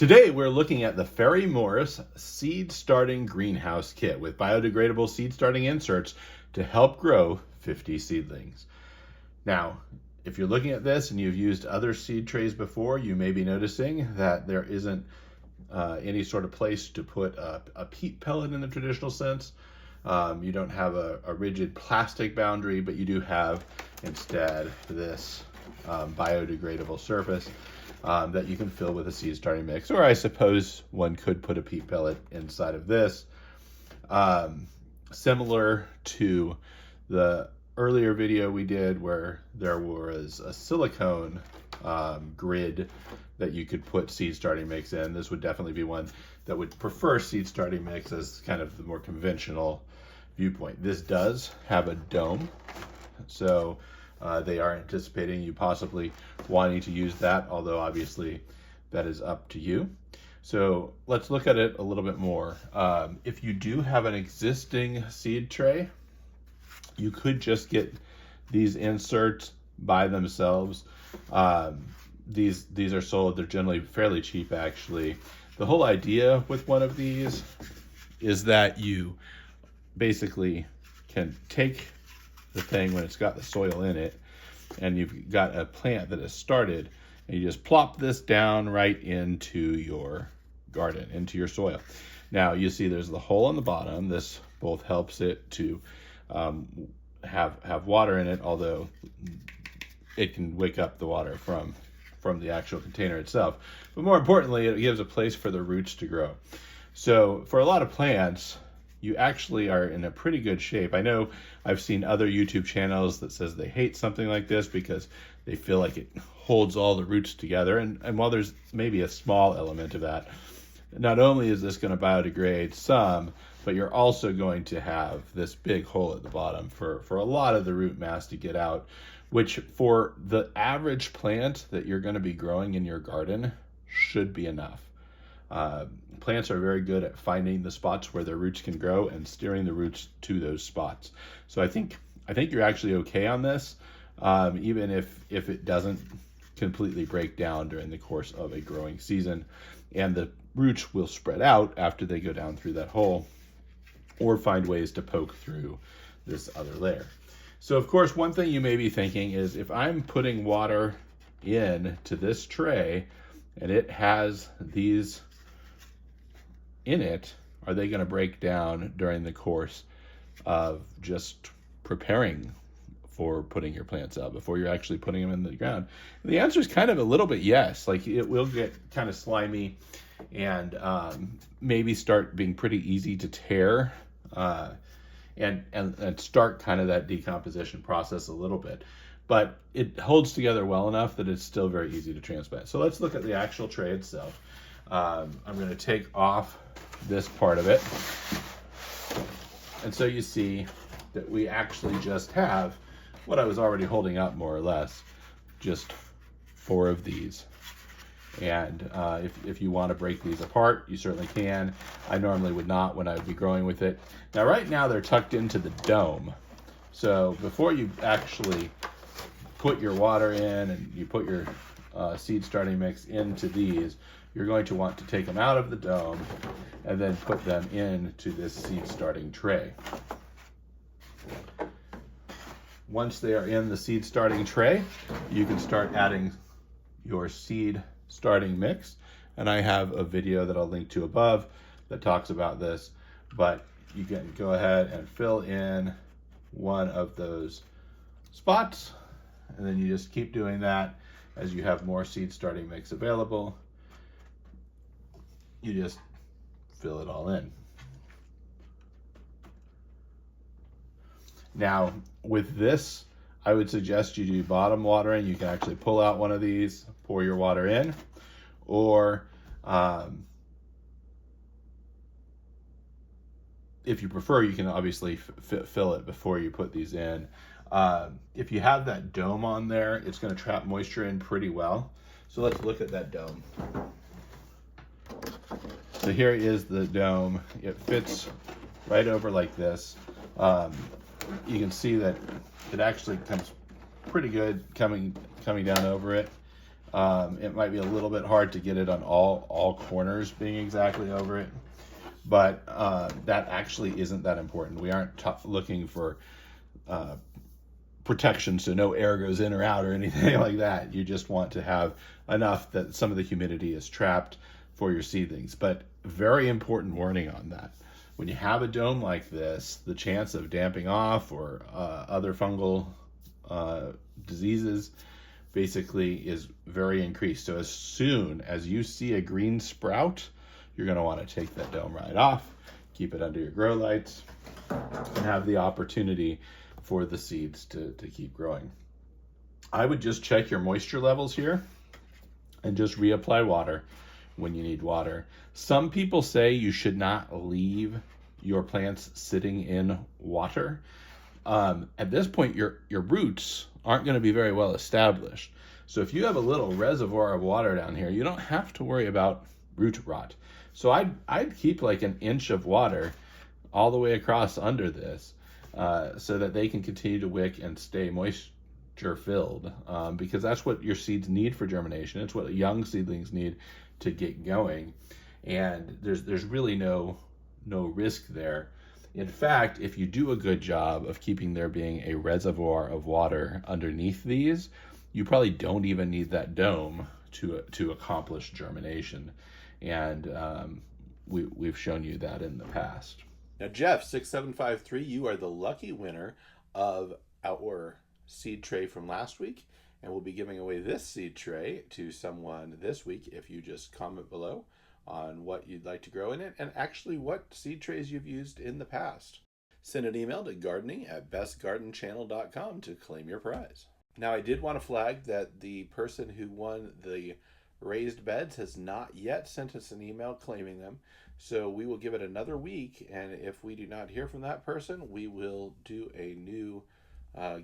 Today we're looking at the Ferry Morse Seed Starting Greenhouse Kit with biodegradable seed starting inserts to help grow 50 seedlings. Now, if you're looking at this and you've used other seed trays before, you may be noticing that there isn't any sort of place to put a peat pellet in the traditional sense. You don't have a rigid plastic boundary, but you do have instead this biodegradable surface that you can fill with a seed starting mix, or I suppose one could put a peat pellet inside of this. Similar to the earlier video we did where there was a silicone grid that you could put seed starting mix in, this would definitely be one that would prefer seed starting mix as kind of the more conventional viewpoint. This does have a dome, so they are anticipating you possibly wanting to use that, although obviously that is up to you. So let's look at it a little bit more. If you do have an existing seed tray, you could just get these inserts by themselves. These are sold, they're generally fairly cheap actually. The whole idea with one of these is that you basically can take the thing when it's got the soil in it and you've got a plant that has started, and you just plop this down right into your garden, into your soil. Now you see there's the hole on the bottom. This both helps it to have water in it, although it can wake up the water from the actual container itself. But more importantly, it gives a place for the roots to grow. So for a lot of plants, you actually are in a pretty good shape. I know I've seen other YouTube channels that says they hate something like this because they feel like it holds all the roots together. And while there's maybe a small element of that, not only is this going to biodegrade some, but you're also going to have this big hole at the bottom for a lot of the root mass to get out, which for the average plant that you're going to be growing in your garden should be enough. Plants are very good at finding the spots where their roots can grow and steering the roots to those spots. So I think you're actually okay on this, even if it doesn't completely break down during the course of a growing season, and the roots will spread out after they go down through that hole or find ways to poke through this other layer. So of course, one thing you may be thinking is, if I'm putting water in to this tray and it has these in it, are they going to break down during the course of just preparing for putting your plants out before you're actually putting them in the ground? And the answer is kind of a little bit yes. Like, it will get kind of slimy and maybe start being pretty easy to tear and start kind of that decomposition process a little bit. But it holds together well enough that it's still very easy to transplant. So let's look at the actual tray itself. I'm going to take off this part of it. And so you see that we actually just have what I was already holding up, more or less, just 4 of these. And if you want to break these apart, you certainly can. I normally would not when I would be growing with it. Now, right now they're tucked into the dome. So before you actually put your water in and you put your seed starting mix into these, you're going to want to take them out of the dome and then put them into this seed starting tray. Once they are in the seed starting tray, you can start adding your seed starting mix. And I have a video that I'll link to above that talks about this, but you can go ahead and fill in one of those spots, and then you just keep doing that as you have more seed starting mix available. You just fill it all in. Now, with this, I would suggest you do bottom watering. You can actually pull out one of these, pour your water in, or if you prefer, you can obviously fill it before you put these in. If you have that dome on there, it's going to trap moisture in pretty well. So let's look at that dome. So here is the dome. It fits right over like this. You can see that it actually comes pretty good coming down over it. It might be a little bit hard to get it on all corners being exactly over it, but that actually isn't that important. We aren't looking for protection so no air goes in or out or anything like that. You just want to have enough that some of the humidity is trapped for your seedlings. But very important warning on that. When you have a dome like this, the chance of damping off or other fungal diseases basically is very increased. So as soon as you see a green sprout, you're going to want to take that dome right off, keep it under your grow lights, and have the opportunity for the seeds to keep growing. I would just check your moisture levels here and just reapply water when you need water. Some people say you should not leave your plants sitting in water. At this point, your roots aren't going to be very well established. So if you have a little reservoir of water down here, you don't have to worry about root rot. So I'd keep like an inch of water all the way across under this so that they can continue to wick and stay moisture filled, because that's what your seeds need for germination. It's what young seedlings need to get going, and there's really no risk there. In fact, if you do a good job of keeping there being a reservoir of water underneath these, you probably don't even need that dome to accomplish germination. And we've shown you that in the past. Now, Jeff 6753, you are the lucky winner of our seed tray from last week, and we'll be giving away this seed tray to someone this week if you just comment below on what you'd like to grow in it and actually what seed trays you've used in the past. Send an email to gardening@bestgardenchannel.com to claim your prize. Now, I did want to flag that the person who won the raised beds has not yet sent us an email claiming them, so we will give it another week, and if we do not hear from that person, we will do a new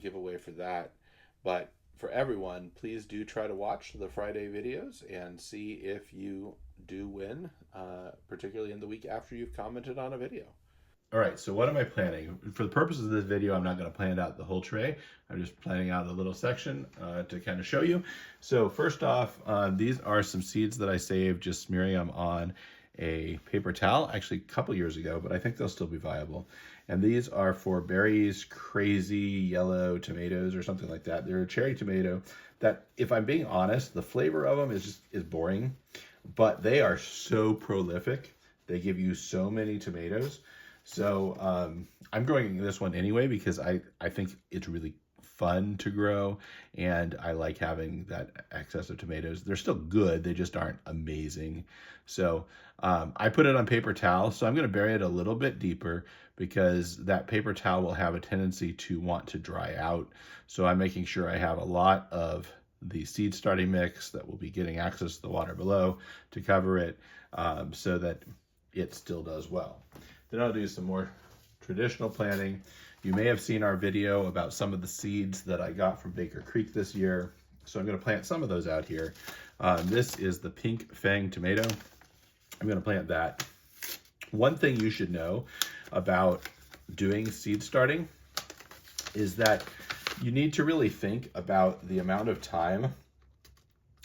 giveaway for that. But for everyone, please do try to watch the Friday videos and see if you do win, particularly in the week after you've commented on a video. All right, so what am I planning? For the purposes of this video, I'm not going to plan out the whole tray. I'm just planning out a little section to kind of show you. So first off, these are some seeds that I saved, just smearing them on a paper towel, actually a couple years ago, but I think they'll still be viable. And these are for Barry's Crazy Yellow Tomatoes or something like that. They're a cherry tomato that, if I'm being honest, the flavor of them is boring, but they are so prolific. They give you so many tomatoes. So I'm growing this one anyway because I think it's really fun to grow, and I like having that excess of tomatoes. They're still good, they just aren't amazing. So I put it on paper towel, so I'm going to bury it a little bit deeper because that paper towel will have a tendency to want to dry out. So I'm making sure I have a lot of the seed starting mix that will be getting access to the water below to cover it so that it still does well. Then I'll do some more traditional planting. You may have seen our video about some of the seeds that I got from Baker Creek this year. So I'm going to plant some of those out here. This is the pink fang tomato. I'm going to plant that. One thing you should know about doing seed starting is that you need to really think about the amount of time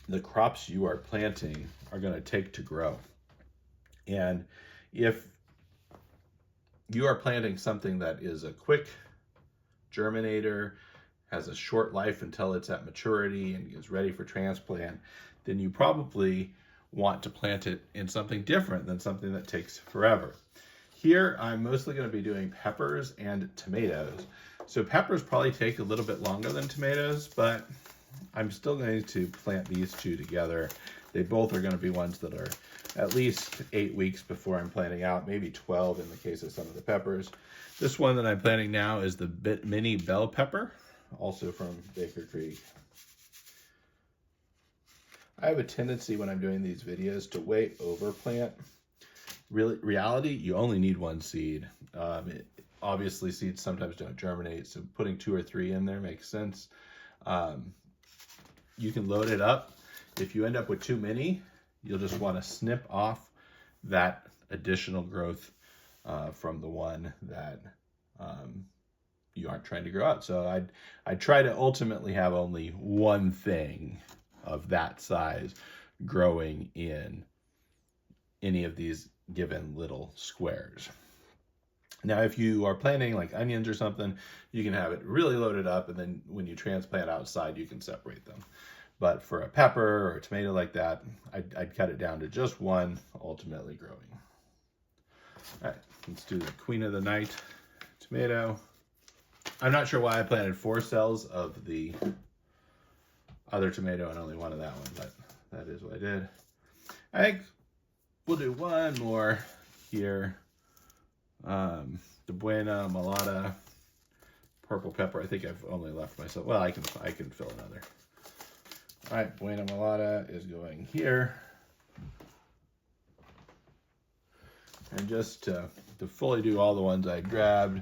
the crops you are planting are going to take to grow. And if you are planting something that is a quick germinator, has a short life until it's at maturity and is ready for transplant, then you probably want to plant it in something different than something that takes forever. Here, I'm mostly going to be doing peppers and tomatoes. So peppers probably take a little bit longer than tomatoes, but I'm still going to plant these two together. They both are going to be ones that are at least 8 weeks before I'm planting out, maybe 12 in the case of some of the peppers. This one that I'm planting now is the mini bell pepper, also from Baker Creek. I have a tendency when I'm doing these videos to way overplant. Reality, you only need one seed. Obviously, seeds sometimes don't germinate, so putting 2 or 3 in there makes sense. You can load it up. If you end up with too many, you'll just want to snip off that additional growth from the one that you aren't trying to grow out. So I'd try to ultimately have only one thing of that size growing in any of these given little squares. Now, if you are planting like onions or something, you can have it really loaded up, and then when you transplant outside, you can separate them. But for a pepper or a tomato like that, I'd cut it down to just one, ultimately growing. All right, let's do the Queen of the Night tomato. I'm not sure why I planted 4 cells of the other tomato and only one of that one, but that is what I did. I think we'll do one more here. The Buena Mulata purple pepper. I think I've only left myself. Well, I can fill another. All right, Buena Mulata is going here. And just to fully do all the ones I grabbed,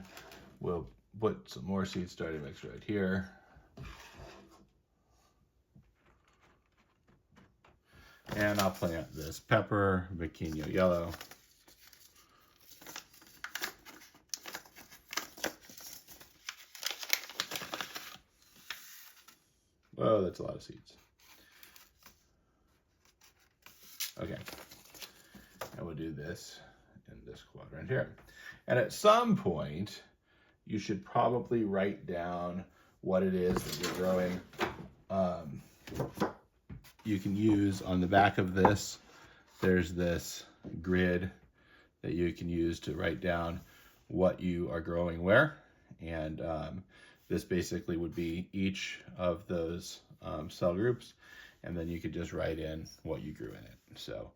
we'll put some more seed starting mix right here. And I'll plant this pepper, Viquinho yellow. Whoa, that's a lot of seeds. Okay, and we'll do this in this quadrant here. And at some point, you should probably write down what it is that you're growing. You can use on the back of this, there's this grid that you can use to write down what you are growing where. And this basically would be each of those cell groups, and then you could just write in what you grew in it. So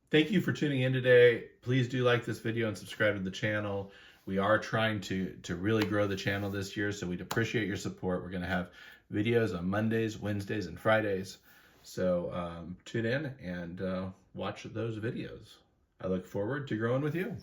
thank you for tuning in today. Please do like this video and subscribe to the channel. We are trying to really grow the channel this year, so we'd appreciate your support. We're going to have videos on Mondays, Wednesdays, and Fridays. So tune in and watch those videos. I look forward to growing with you.